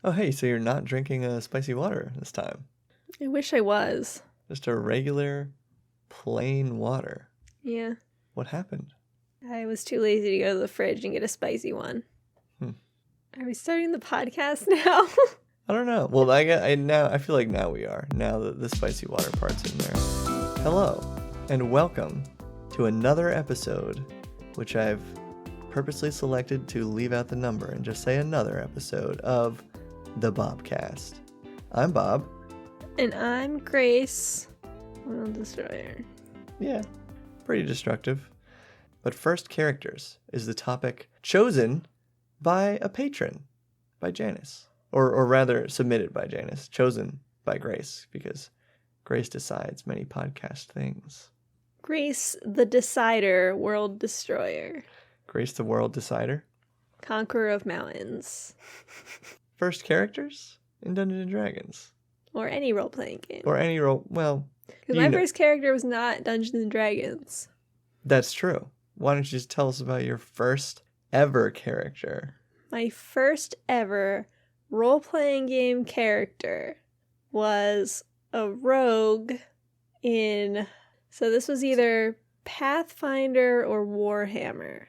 Oh, hey, so you're not drinking spicy water this time. I wish I was. Just a regular, plain water. Yeah. What happened? I was too lazy to go to the fridge and get a spicy one. Are we starting the podcast now? I don't know. Well, I feel like now we are. Now that the spicy water part's in there. Hello, and welcome to another episode, which I've purposely selected to leave out the number and just say another episode of the BOBCAST. I'm Bob. And I'm Grace. World Destroyer. Yeah, pretty destructive. But first characters is the topic chosen by a patron, by Janice. Or rather, submitted by Janice, chosen by Grace, because Grace decides many podcast things. Grace the Decider, World Destroyer. Grace the World Decider. Conqueror of Mountains. First characters in Dungeons & Dragons. Or any role-playing game. Or any role, well... Because my first character was not Dungeons & Dragons. That's true. Why don't you just tell us about your first ever character? My first ever role-playing game character was a rogue in... So this was either Pathfinder or Warhammer.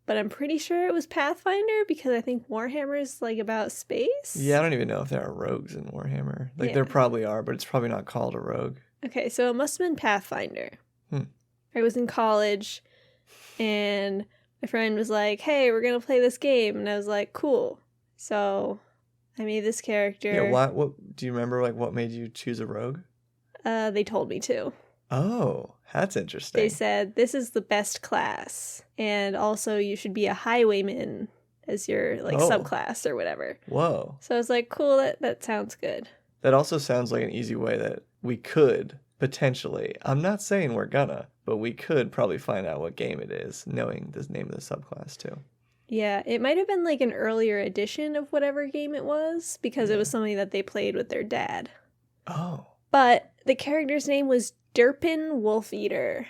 But I'm pretty sure it was Pathfinder because I think Warhammer is like about space. Yeah, I don't even know if there are rogues in Warhammer. There probably are, but it's probably not called a rogue. Okay, so it must have been Pathfinder. I was in college and my friend was like, hey, we're going to play this game. And I was like, cool. So I made this character. Yeah, what do you remember, what made you choose a rogue? They told me to. Oh, that's interesting. They said, this is the best class. And also you should be a highwayman as your subclass or whatever. Whoa. So I was like, cool, that sounds good. That also sounds like an easy way that we could potentially, I'm not saying we're gonna, but we could probably find out what game it is, knowing the name of the subclass too. Yeah, it might have been an earlier edition of whatever game it was, because it was something that they played with their dad. Oh. But the character's name was Durpin Wolfeater.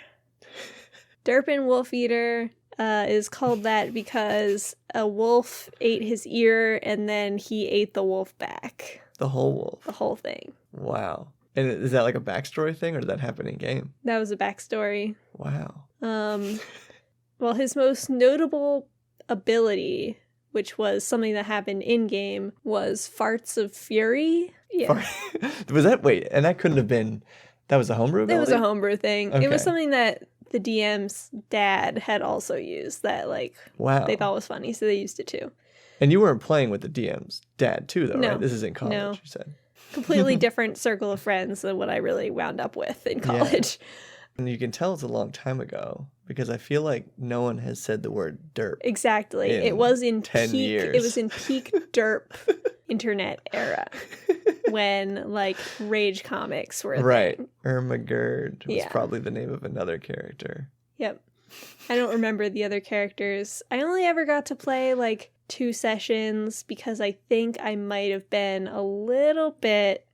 Durpin Wolfeater is called that because a wolf ate his ear and then he ate the wolf back. The whole wolf? The whole thing. Wow. And is that a backstory thing, or did that happen in game? That was a backstory. Wow. Well, his most notable ability, which was something that happened in game, was Farts of Fury. Yeah. And that couldn't have been, that was a homebrew ability? It was a homebrew thing. Okay. It was something that the DM's dad had also used that wow. They thought was funny, so they used it too. And you weren't playing with the DM's dad too, though, no. right? This is in college, no. You said. Completely different circle of friends than what I really wound up with in college. Yeah. And you can tell it's a long time ago because I feel like no one has said the word derp. Exactly. It was in 10 peak years. It was in peak derp internet era when Rage comics were right. Ermagerd was yeah. probably the name of another character. Yep. I don't remember the other characters. I only ever got to play 2 sessions because I think I might have been a little bit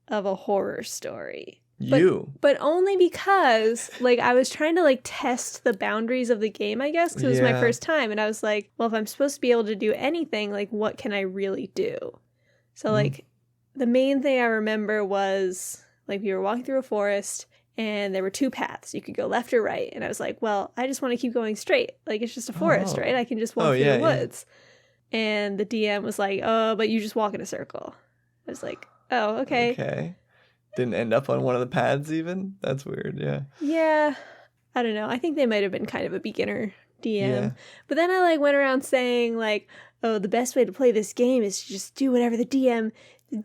of a horror story. But only because I was trying to test the boundaries of the game, I guess, because it was my first time. And I was like, well, if I'm supposed to be able to do anything, what can I really do? So the main thing I remember was we were walking through a forest and there were 2 paths. You could go left or right. And I was like, well, I just want to keep going straight. It's just a forest, right? I can just walk through the woods. Yeah. And the DM was like, oh, but you just walk in a circle. I was like, oh, okay. Okay. Didn't end up on one of the paths even? That's weird, yeah. Yeah. I don't know. I think they might have been kind of a beginner DM. Yeah. But then I went around saying oh, the best way to play this game is to just do whatever the DM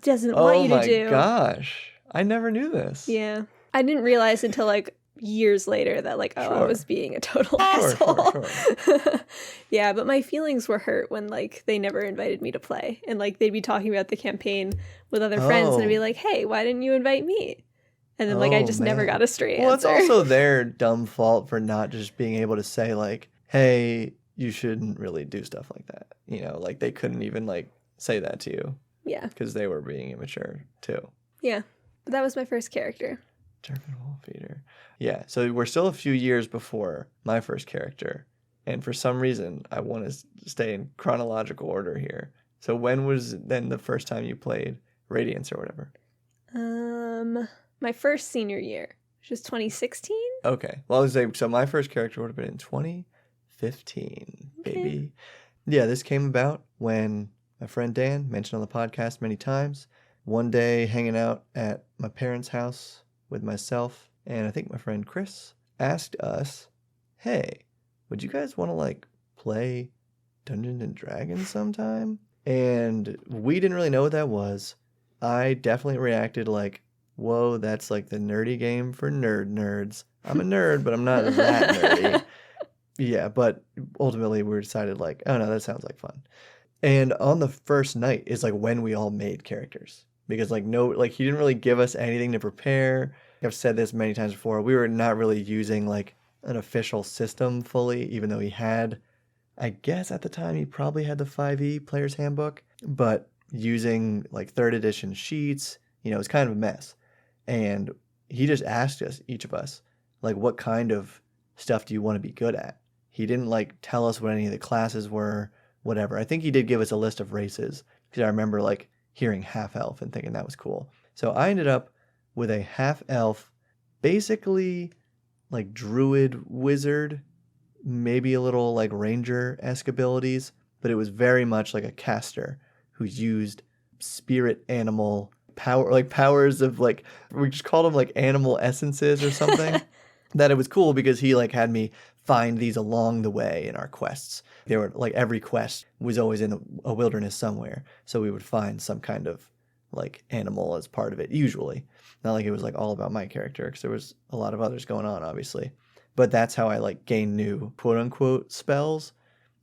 doesn't want you to do. Oh my gosh. I never knew this. Yeah. I didn't realize until years later that sure. I was being a total asshole. Sure. Yeah, but my feelings were hurt when they never invited me to play. And they'd be talking about the campaign with other friends and I'd be like, hey, why didn't you invite me? And then I just never got a straight answer. Well, it's also their dumb fault for not just being able to say hey, you shouldn't really do stuff like that. They couldn't even say that to you. Yeah. Because they were being immature too. Yeah. But that was my first character. Durpin Wolfeater. Yeah, so we're still a few years before my first character. And for some reason, I want to stay in chronological order here. So when was then the first time you played Radiance or whatever? My first senior year, which was 2016. Okay. Well, I was saying, so my first character would have been in 2015, baby. Yeah, this came about when my friend Dan, mentioned on the podcast many times, one day hanging out at my parents' house with myself and I think my friend Chris, asked us, hey, would you guys want to like play Dungeons and Dragons sometime? And we didn't really know what that was. I definitely reacted like, whoa, that's like the nerdy game for nerds. I'm a nerd, but I'm not that nerdy. Yeah, but ultimately we decided like, oh no, that sounds like fun. And on the first night is like when we all made characters. Because like he didn't really give us anything to prepare. I've said this many times before. We were not really using like an official system fully, even though he had, I guess at the time he probably had the 5e Player's Handbook, but using like 3rd edition sheets, it was kind of a mess. And he just asked us, each of us, like, what kind of stuff do you want to be good at? He didn't like tell us what any of the classes were, whatever. I think he did give us a list of races because I remember like hearing half-elf and thinking that was cool. So I ended up with a half-elf, basically like druid wizard, maybe a little like ranger-esque abilities, but it was very much like a caster who used spirit animal power, like powers of like, we just called them like animal essences or something. That it was cool because he like had me find these along the way in our quests. They were like, every quest was always in a wilderness somewhere, so we would find some kind of like animal as part of it, usually. Not like it was like all about my character, because there was a lot of others going on, obviously. But that's how I like gained new quote unquote spells,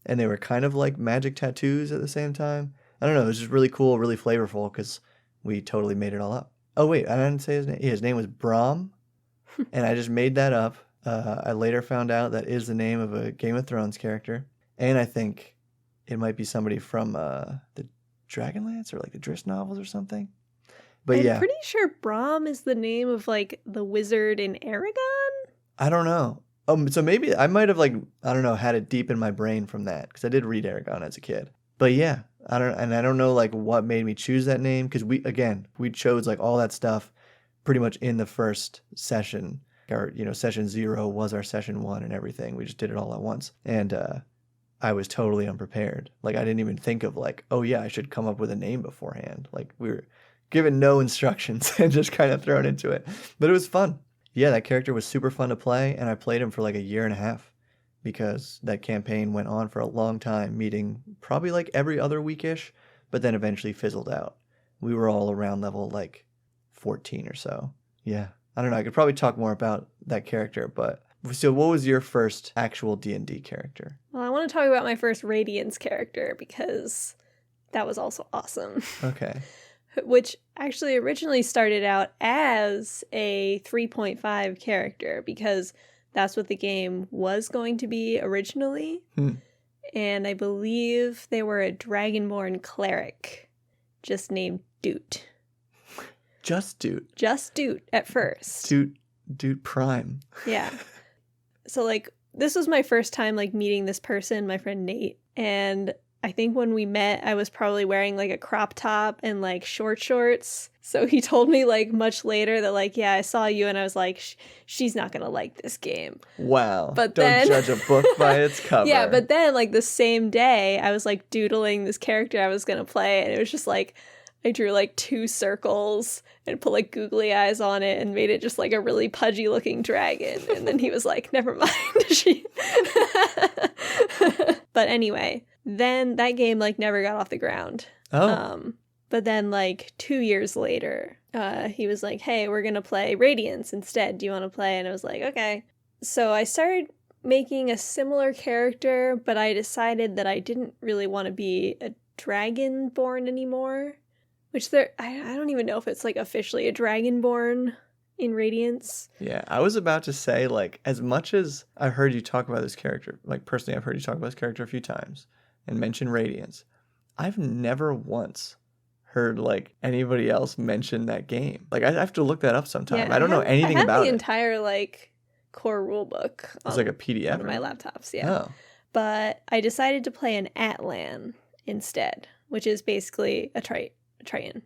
and they were kind of like magic tattoos at the same time. I don't know, it was just really cool, really flavorful, because we totally made it all up. Oh wait, I didn't say his name. Yeah, his name was Brahm, and I just made that up. I later found out that is the name of a Game of Thrones character, and I think it might be somebody from the Dragonlance or like the Driss novels or something. But I'm pretty sure Brahm is the name of like the wizard in Aragon. I don't know. So maybe I might have like, I don't know, had it deep in my brain from that, because I did read Aragon as a kid. But yeah, I don't know like what made me choose that name, because we chose like all that stuff pretty much in the first session. Our session 0 was our session 1 and everything. We just did it all at once, and I was totally unprepared. Like I didn't even think of like, oh yeah, I should come up with a name beforehand. Like we were given no instructions and just kind of thrown into it. But it was fun. Yeah, that character was super fun to play, and I played him for like a year and a half because that campaign went on for a long time, meeting probably like every other weekish, but then eventually fizzled out. We were all around level like 14 or so. Yeah, I don't know. I could probably talk more about that character, but so what was your first actual D&D character? Well, I want to talk about my first Radiance character because that was also awesome. Okay. Which actually originally started out as a 3.5 character because that's what the game was going to be originally. And I believe they were a Dragonborn cleric just named Doot. Just Doot? Just Doot at first. Doot Prime. Yeah. So like this was my first time like meeting this person, my friend Nate, and I think when we met, I was probably wearing like a crop top and like short shorts. So he told me like much later that like, yeah, I saw you, and I was like, she's not going to like this game. Wow. But Don't judge a book by its cover. Yeah, but then like the same day, I was like doodling this character I was going to play, and it was just like, I drew like 2 circles and put like googly eyes on it and made it just like a really pudgy looking dragon. And then he was like, never mind. But anyway, then that game like never got off the ground. Oh. But then like 2 years later, he was like, hey, we're going to play Radiance instead. Do you want to play? And I was like, okay. So I started making a similar character, but I decided that I didn't really want to be a Dragonborn anymore. Which I don't even know if it's like officially a Dragonborn in Radiance. Yeah, I was about to say, like, as much as I've heard you talk about this character, like personally I've heard you talk about this character a few times and mention Radiance, I've never once heard like anybody else mention that game. Like I have to look that up sometime. Yeah, I don't know anything about it. I have the entire like core rulebook. It's like a PDF. On my laptops, yeah. Oh. But I decided to play an Atlan instead. which is basically a Triton.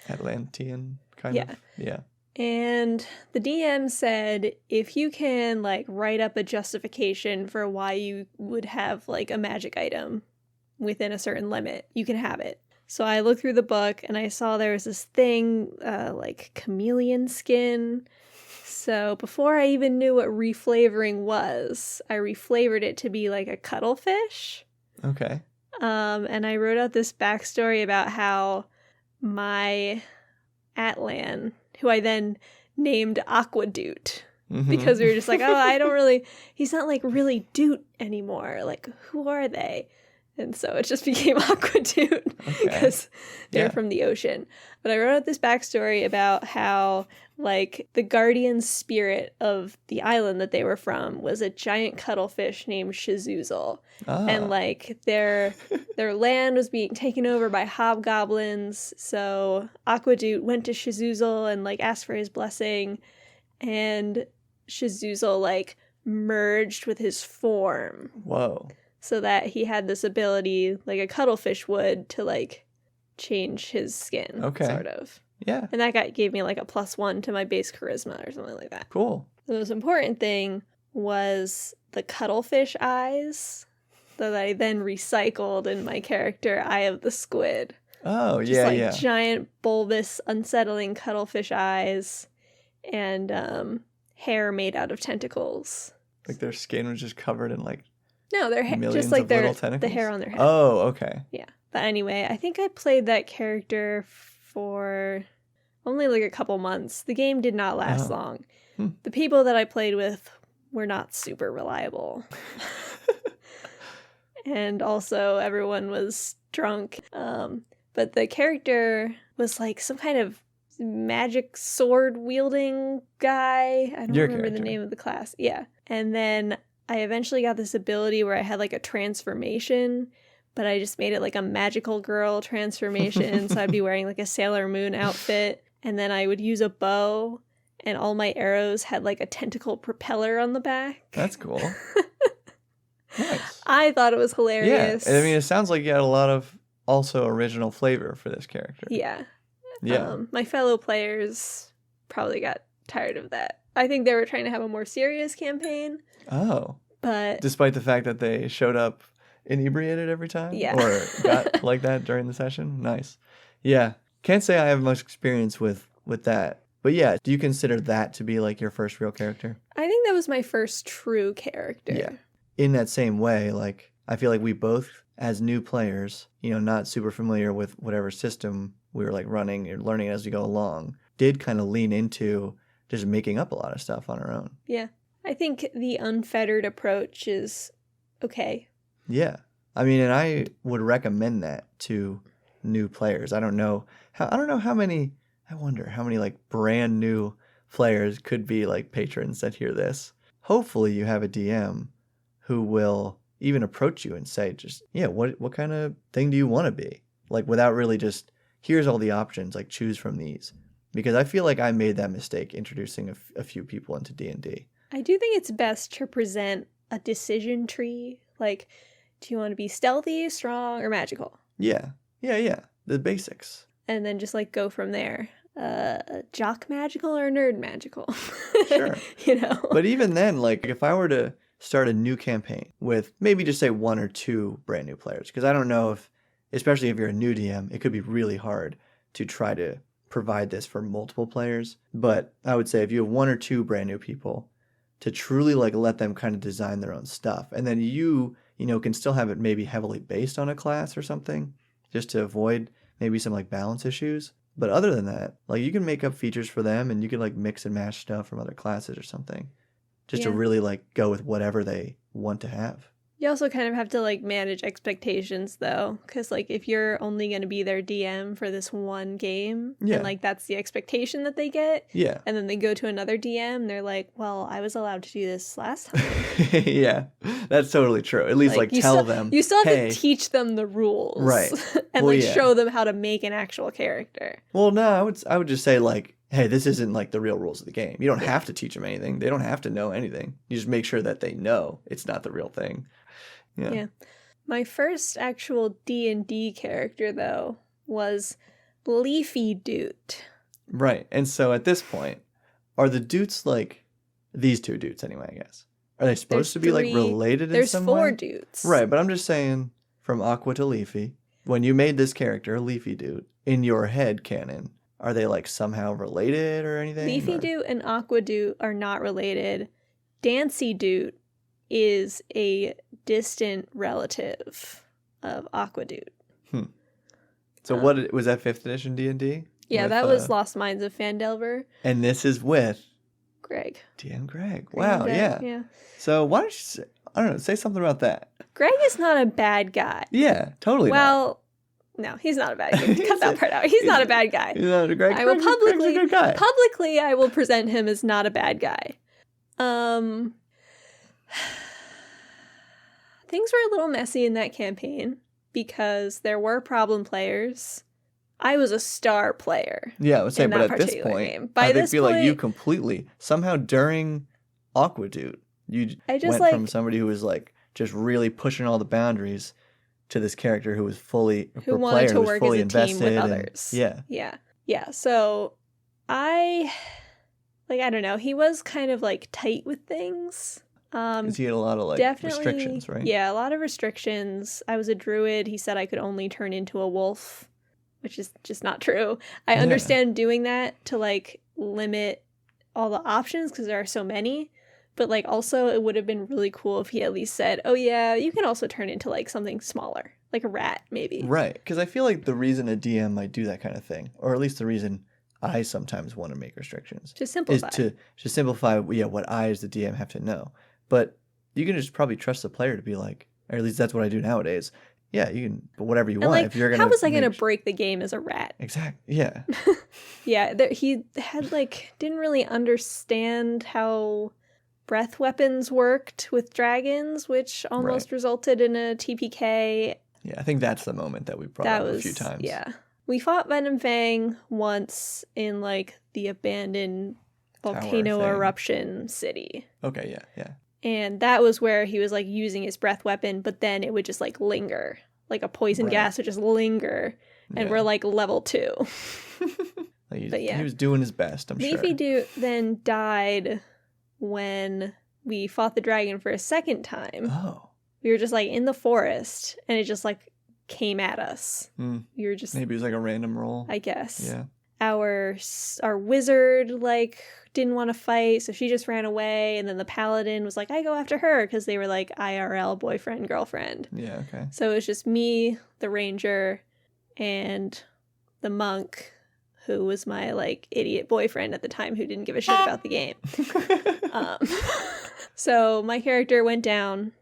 Atlantean kind of? Yeah. And the DM said, if you can, like, write up a justification for why you would have, like, a magic item within a certain limit, you can have it. So I looked through the book and I saw there was this thing, like chameleon skin. So before I even knew what reflavoring was, I reflavored it to be like a cuttlefish. Okay. And I wrote out this backstory about how my Atlan, who I then named Aquadude, because we were just like, oh, he's not like really Doot anymore. Like, who are they? And so it just became Aquadude because they're from the ocean. But I wrote out this backstory about how, like, the guardian spirit of the island that they were from was a giant cuttlefish named Shazoozle. And, like, their land was being taken over by hobgoblins. So Aquadude went to Shazoozle and, like, asked for his blessing. And Shazoozle, like, merged with his form. Whoa. So that he had this ability, like a cuttlefish would, to, like, change his skin, sort of. Yeah. And that gave me, like, a +1 to my base charisma or something like that. Cool. The most important thing was the cuttlefish eyes that I then recycled in my character, Eye of the Squid. Oh, Just, like, giant, bulbous, unsettling cuttlefish eyes and hair made out of tentacles. Like their skin was just covered in, like, no, their hair, just like the hair on their head. Oh, okay. Yeah. But anyway, I think I played that character for only like a couple months. The game did not last long. The people that I played with were not super reliable. And also everyone was drunk. But the character was like some kind of magic sword wielding guy. I don't remember the name of the class. Yeah. And then I eventually got this ability where I had like a transformation, but I just made it like a magical girl transformation. So I'd be wearing like a Sailor Moon outfit, and then I would use a bow, and all my arrows had like a tentacle propeller on the back. That's cool. Nice. I thought it was hilarious. Yeah. I mean, it sounds like you had a lot of also original flavor for this character. Yeah. Yeah. My fellow players probably got tired of that. I think they were trying to have a more serious campaign. Oh. But despite the fact that they showed up inebriated every time? Yeah. Or got like that during the session? Nice. Yeah. Can't say I have much experience with that. But yeah, do you consider that to be like your first real character? I think that was my first true character. Yeah. In that same way, like, I feel like we both, as new players, you know, not super familiar with whatever system we were like running or learning as we go along, did kind of lean into just making up a lot of stuff on our own. Yeah. I think the unfettered approach is okay. Yeah. I mean, and I would recommend that to new players. I wonder how many like brand new players could be like patrons that hear this. Hopefully you have a DM who will even approach you and say, just, yeah, what kind of thing do you want to be? Like, without really just, here's all the options, like, choose from these. Because I feel like I made that mistake introducing a few people into D&D. I do think it's best to present a decision tree. Like, do you want to be stealthy, strong, or magical? Yeah. The basics. And then just, like, go from there. Jock magical or nerd magical? Sure. You know? But even then, like, if I were to start a new campaign with maybe just say 1 or 2 brand new players, because I don't know if, especially if you're a new DM, it could be really hard to try to provide this for multiple players. But I would say if you have 1 or 2 brand new people, to truly like let them kind of design their own stuff, and then you know, can still have it maybe heavily based on a class or something, just to avoid maybe some like balance issues. But other than that, like, you can make up features for them, and you can like mix and match stuff from other classes or something, just to really like go with whatever they want to have. You also kind of have to, like, manage expectations, though, because, like, if you're only going to be their DM for this one game, and, like, that's the expectation that they get, and then they go to another DM, they're like, well, I was allowed to do this last time. Yeah, that's totally true. At least, like tell them. You still have to teach them the rules. Right. And, show them how to make an actual character. Well, no, I would just say, like, hey, this isn't, like, the real rules of the game. You don't have to teach them anything. They don't have to know anything. You just make sure that they know it's not the real thing. Yeah. My first actual D&D character, though, was Leafy Doot. Right. And so at this point, are the Doots like these two Doots anyway, I guess? Are they supposed to be like related in some way? There's 4 Doots. Right, but I'm just saying from Aqua to Leafy, when you made this character, Leafy Doot, in your head canon, are they like somehow related or anything? Leafy Doot and Aqua Doot are not related. Dancy Doot is a distant relative of Aqua Doot. So what was that 5th edition D&D? Yeah, that was Lost Mines of Phandelver. And this is with Greg. DM Greg. Wow, yeah. Yeah. So why don't you, say something about that? Greg is not a bad guy. Yeah, totally. Well, no, he's not a bad guy. Cut that part out. He's not a bad guy. He's not a Greg. I will Greg's a good guy. publicly, I will present him as not a bad guy. Things were a little messy in that campaign because there were problem players. I was a star player. Yeah, I would say, but at this point, I feel like you completely, somehow during Aqua Doot, you went from somebody who was like just really pushing all the boundaries to this character who was fully, who wanted to work as a team with others. Yeah. Yeah. So I don't know. He was kind of like tight with things. Because he had a lot of like restrictions, right? Yeah, a lot of restrictions. I was a druid. He said I could only turn into a wolf, which is just not true. I understand doing that to like limit all the options because there are so many. But like also it would have been really cool if he at least said, oh yeah, you can also turn into like something smaller, like a rat maybe. Right, because I feel like the reason a DM might do that kind of thing, or at least the reason I sometimes want to make restrictions, to simplify. Is to simplify what I as the DM have to know. But you can just probably trust the player to be like, or at least that's what I do nowadays. Yeah, you can, but whatever you want. Like, if you're gonna, how was I gonna break the game as a rat? Exactly. Yeah. Yeah, he had like didn't really understand how breath weapons worked with dragons, which almost resulted in a TPK. Yeah, I think that's the moment that we brought up a few times. Yeah, we fought Venom Fang once in like the abandoned volcano eruption city. Okay. Yeah. And that was where he was like using his breath weapon, but then it would just like linger. Like a poison gas would just linger. And we're like level 2. But yeah. He was doing his best, I'm sure. Leafy Doot then died when we fought the dragon for a second time. Oh. We were just like in the forest and it just like came at us. We were just... Maybe it was like a random roll. I guess. Yeah. Our wizard like didn't want to fight, so she just ran away, and then the paladin was like, I go after her, because they were like IRL boyfriend girlfriend. Yeah, okay. So it was just me, the ranger, and the monk, who was my like idiot boyfriend at the time who didn't give a shit about the game. So my character went down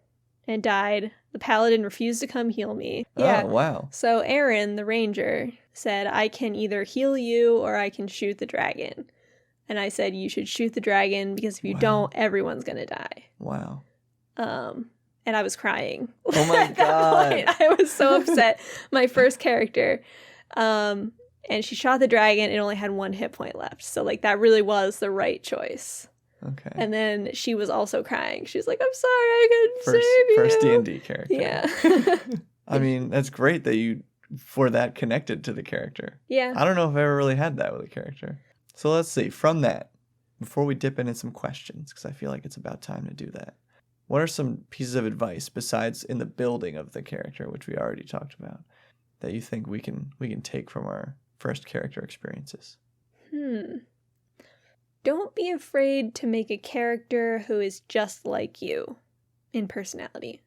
and died. The paladin refused to come heal me. Oh, wow. So Aaron, the ranger, said, I can either heal you or I can shoot the dragon. And I said, you should shoot the dragon because if you don't, everyone's going to die. Wow. And I was crying. Oh my God. That point. I was so upset. My first character. And she shot the dragon. It only had 1 hit point left. So like that really was the right choice. Okay. And then she was also crying. She's like, I'm sorry, I couldn't save you. First D&D character. Yeah. I mean, that's great that you, for that, connected to the character. Yeah. I don't know if I ever really had that with a character. So let's see, from that, before we dip into some questions, because I feel like it's about time to do that, what are some pieces of advice, besides in the building of the character, which we already talked about, that you think we can take from our first character experiences? Don't be afraid to make a character who is just like you in personality.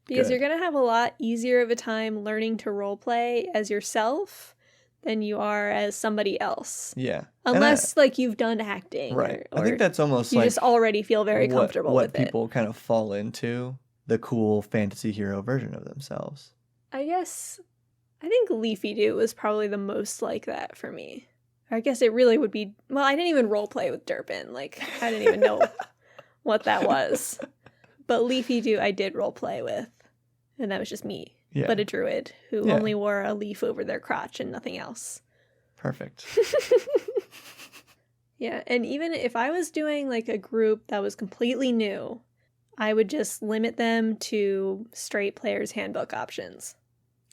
Because you're going to have a lot easier of a time learning to roleplay as yourself than you are as somebody else. Yeah. Unless, like, you've done acting. Right. Or I think that's almost you like... You just already feel very comfortable with it. What people kind of fall into, the cool fantasy hero version of themselves. I think Leafy Doot was probably the most like that for me. I guess it really would be... Well, I didn't even roleplay with Durpin. Like, I didn't even know what that was. But Leafy Doot I did roleplay with. And that was just me. Yeah. But a druid who only wore a leaf over their crotch and nothing else. Perfect. Yeah, and even if I was doing like a group that was completely new, I would just limit them to straight player's handbook options.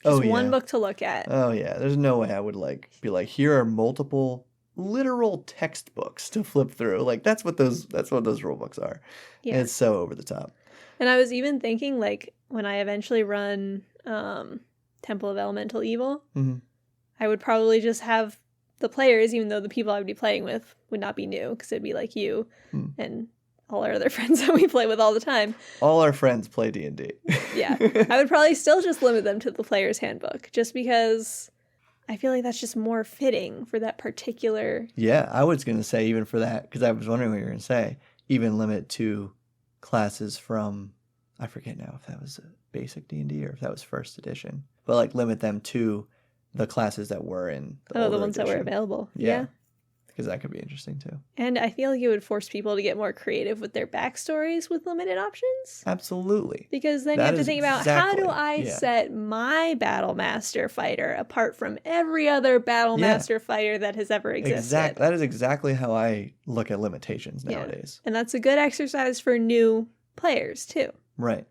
Just one book to look at. Oh yeah, there's no way I would like be like, here are multiple literal textbooks to flip through. Like that's what those rule books are. Yeah. And it's so over the top. And I was even thinking, like, when I eventually run Temple of Elemental Evil, I would probably just have the players, even though the people I would be playing with would not be new, because it'd be like you and all our other friends that we play with all the time. All our friends play D&D. Yeah. I would probably still just limit them to the player's handbook, just because I feel like that's just more fitting for that particular... Yeah, I was going to say even for that, because I was wondering what you were going to say, even limit to classes from, I forget now if that was a basic D&D or if that was first edition, but like limit them to the classes that were in the older ones edition. That were available. Yeah. Because that could be interesting too. And I feel like it would force people to get more creative with their backstories with limited options. Absolutely. Because then you have to think about, how do I set my Battle Master fighter apart from every other Battle Master fighter that has ever existed? That is exactly how I look at limitations nowadays. And that's a good exercise for new players too. Right.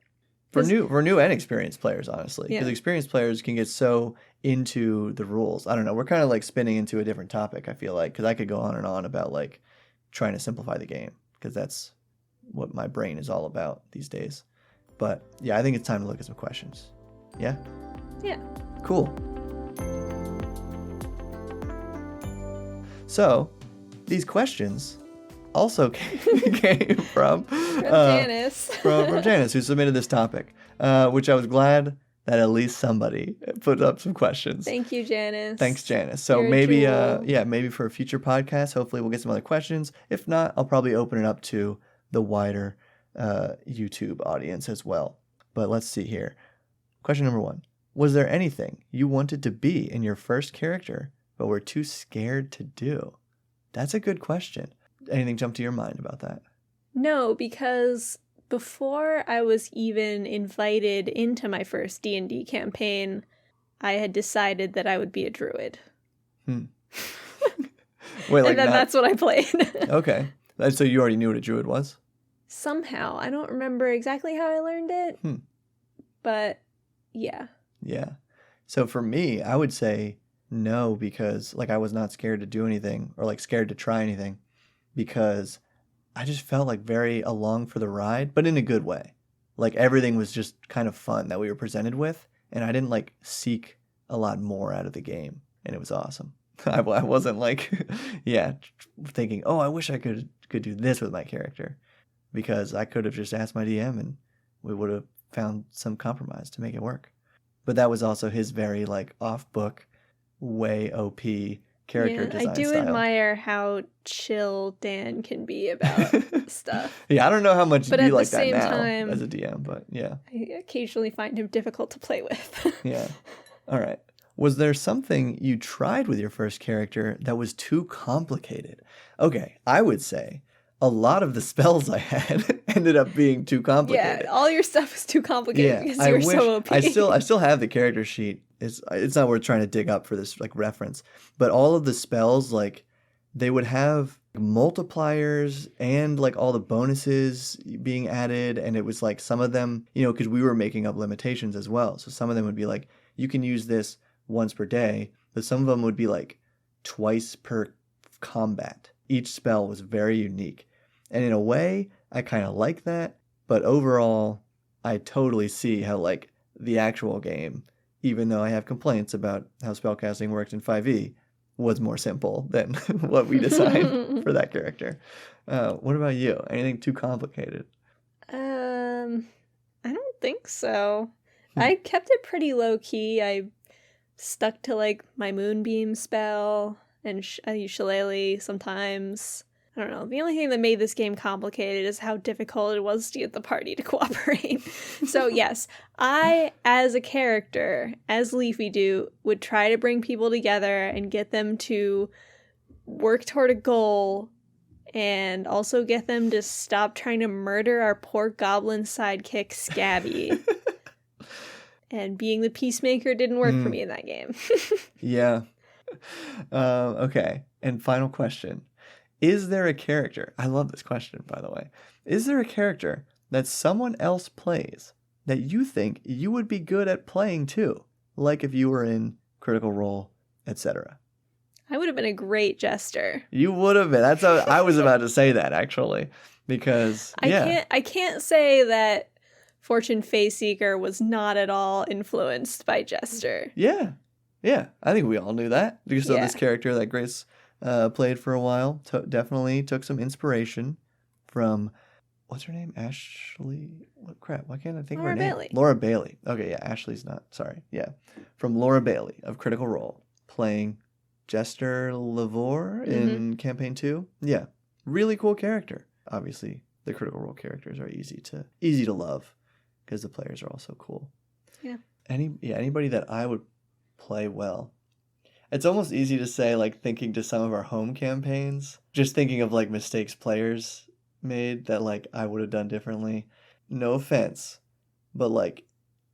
For new and experienced players, honestly. Because experienced players can get so into the rules. I don't know. We're kind of like spinning into a different topic, I feel like. Because I could go on and on about like trying to simplify the game. Because that's what my brain is all about these days. But yeah, I think it's time to look at some questions. Yeah? Yeah. Cool. So, these questions also came from Janice. from Janice, who submitted this topic, which I was glad that at least somebody put up some questions. Thank you, Janice. Thanks, Janice. So maybe for a future podcast, hopefully we'll get some other questions. If not, I'll probably open it up to the wider YouTube audience as well. But let's see here. Question number 1. Was there anything you wanted to be in your first character, but were too scared to do? That's a good question. Anything jump to your mind about that? No, because before I was even invited into my first D&D campaign, I had decided that I would be a druid. Wait, like and then that's what I played. Okay. So you already knew what a druid was? Somehow. I don't remember exactly how I learned it. But, yeah. Yeah. So for me, I would say no, because like I was not scared to do anything or like scared to try anything, because I just felt like very along for the ride, but in a good way. Like everything was just kind of fun that we were presented with, and I didn't like seek a lot more out of the game, and it was awesome. I wasn't like, thinking, oh, I wish I could do this with my character, because I could have just asked my DM and we would have found some compromise to make it work. But that was also his very like off-book, way OP character design I do style. Admire how chill Dan can be about stuff. Yeah, I don't know how much but you at like the that same now time, as a DM, but yeah. I occasionally find him difficult to play with. Yeah. All right. Was there something you tried with your first character that was too complicated? Okay, I would say a lot of the spells I had ended up being too complicated. Yeah, all your stuff is too complicated because you were so OP. I still have the character sheet. It's not worth trying to dig up for this like reference, but all of the spells, like they would have multipliers and like all the bonuses being added, and it was like some of them, because we were making up limitations as well. So some of them would be like, you can use this once per day, but some of them would be like twice per combat. Each spell was very unique. And in a way, I kind of like that, but overall, I totally see how like the actual game, even though I have complaints about how spellcasting worked in 5e, was more simple than what we designed for that character. What about you? Anything too complicated? I don't think so. I kept it pretty low key. I stuck to like my Moonbeam spell, and I use Shillelagh sometimes. I don't know. The only thing that made this game complicated is how difficult it was to get the party to cooperate. So yes, I, as a character, as Leafy do, would try to bring people together and get them to work toward a goal, and also get them to stop trying to murder our poor goblin sidekick, Scabby. And being the peacemaker didn't work for me in that game. Yeah. Okay. And final question. Is there a character, I love this question, by the way, is there a character that someone else plays that you think you would be good at playing too, like if you were in Critical Role, etc. I would have been a great jester. You would have been. I was about to say that, actually, because I can't say that Fortune Faceseeker was not at all influenced by Jester. Yeah. I think we all knew that. Because of this character that Grace played for a while, definitely took some inspiration from, what's her name? Ashley? What crap? Why can't I think of her name? Bailey. Laura Bailey. Okay, yeah, Ashley's not. Sorry. Yeah. From Laura Bailey of Critical Role, playing Jester Lavore in Campaign 2. Yeah. Really cool character. Obviously, the Critical Role characters are easy to love because the players are also cool. Yeah. Anybody that I would play well. It's almost easy to say, like, thinking to some of our home campaigns, just thinking of, like, mistakes players made that, like, I would have done differently. No offense, but, like,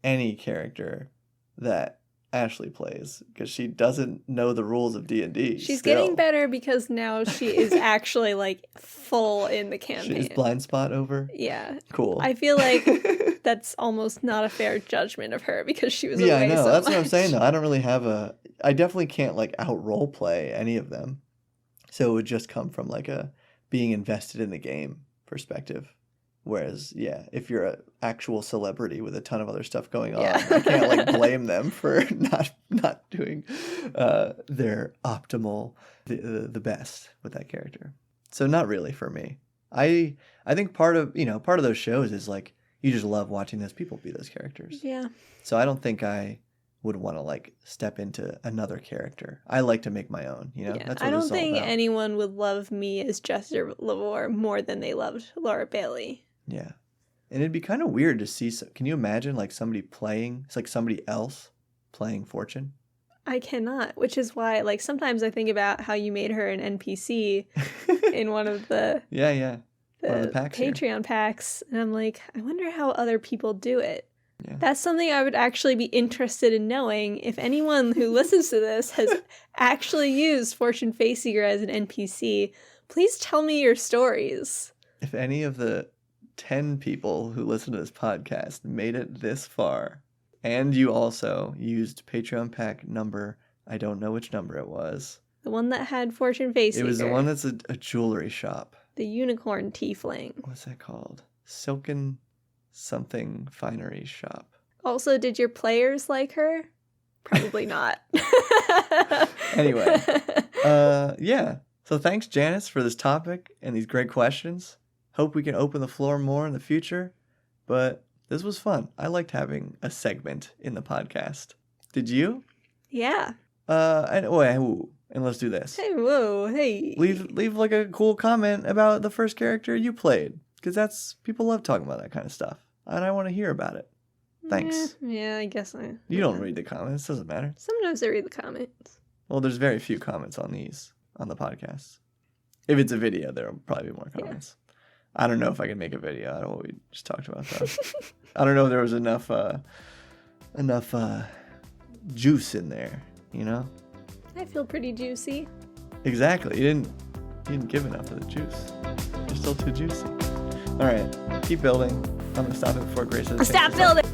any character that Ashley plays, because she doesn't know the rules of D&D. She's getting better because now she is actually, like, full in the campaign. She's blind spot over? Yeah. Cool. I feel like that's almost not a fair judgment of her because she was away I know. so That's much. what I'm saying, though. I don't really have I definitely can't, like, out-role play any of them. So it would just come from, like, a being invested in the game perspective. Whereas, if you're an actual celebrity with a ton of other stuff going on, I can't, like, blame them for not doing their optimal, the best with that character. So not really for me. I think part of those shows is, like, you just love watching those people be those characters. Yeah. So I don't think I would want to, like, step into another character. I like to make my own, you know? Yeah. That's what I don't it's all think about. anyone would love me as Jester Lavore more than they loved Laura Bailey. Yeah. And it'd be kind of weird to see. Can you imagine, like, somebody playing, it's like somebody else playing Fortune? I cannot, which is why, like, sometimes I think about how you made her an NPC in one of the one of the packs Patreon packs, and I'm like, I wonder how other people do it. Yeah. That's something I would actually be interested in knowing. If anyone who listens to this has actually used Fortune Faceseeker as an NPC, please tell me your stories. If any of the 10 people who listen to this podcast made it this far, and you also used Patreon pack number, I don't know which number it was. The one that had Fortune Faceseeker. It was the one that's a jewelry shop. The Unicorn Tiefling. What's that called? Silken something finery shop. Also, did your players like her? Probably not. Anyway, So thanks, Janice, for this topic and these great questions. Hope we can open the floor more in the future. But this was fun. I liked having a segment in the podcast. Did you? Yeah. And let's do this. Hey, whoa, hey. Leave like a cool comment about the first character you played, because people love talking about that kind of stuff, and I want to hear about it. Thanks. Yeah, I guess You don't read the comments. Doesn't matter. Sometimes I read the comments. Well, there's very few comments on the podcast. If it's a video, there'll probably be more comments. Yeah. I don't know if I can make a video out of what we just talked about, though. I don't know if there was enough juice in there, you know? I feel pretty juicy. Exactly. You didn't give enough of the juice. You're still too juicy. All right. Keep building. I'm going to stop it before Grace says. Stop building!